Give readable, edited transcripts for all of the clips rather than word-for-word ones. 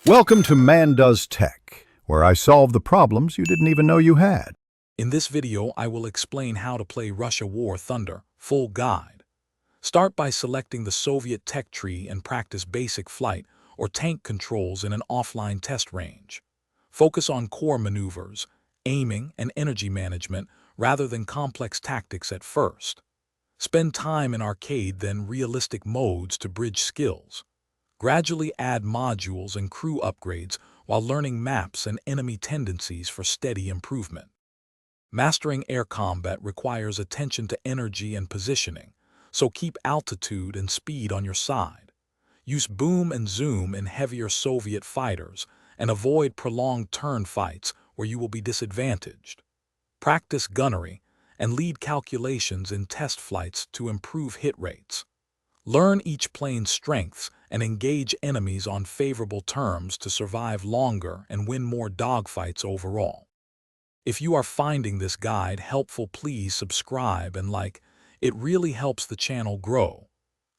Welcome to Man Does Tech, where I solve the problems you didn't even know you had. In this video, I will explain how to play Russia War Thunder, full guide. Start by selecting the Soviet tech tree and practice basic flight or tank controls in an offline test range. Focus on core maneuvers, aiming, and energy management rather than complex tactics at first. Spend time in arcade then realistic modes to bridge skills. Gradually add modules and crew upgrades while learning maps and enemy tendencies for steady improvement. Mastering air combat requires attention to energy and positioning, so keep altitude and speed on your side. Use boom and zoom in heavier Soviet fighters and avoid prolonged turn fights where you will be disadvantaged. Practice gunnery and lead calculations in test flights to improve hit rates. Learn each plane's strengths and engage enemies on favorable terms to survive longer and win more dogfights overall. If you are finding this guide helpful, please subscribe and like. It really helps the channel grow.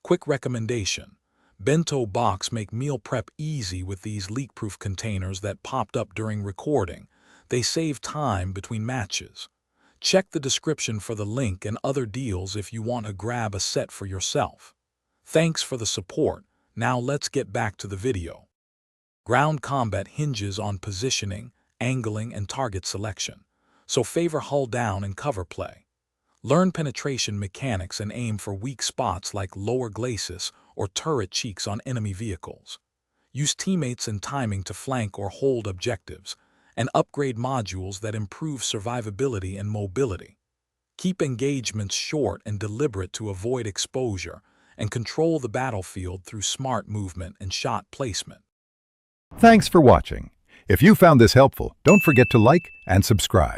Quick recommendation: bento box make meal prep easy with these leak-proof containers that popped up during recording. They save time between matches. Check the description for the link and other deals if you want to grab a set for yourself. Thanks for the support. Now let's get back to the video. Ground combat hinges on positioning, angling, and target selection, so favor hull down and cover play. Learn penetration mechanics and aim for weak spots like lower glacis or turret cheeks on enemy vehicles. Use teammates and timing to flank or hold objectives, and upgrade modules that improve survivability and mobility. Keep engagements short and deliberate to avoid exposure, and control the battlefield through smart movement and shot placement. Thanks for watching. If you found this helpful, don't forget to like and subscribe.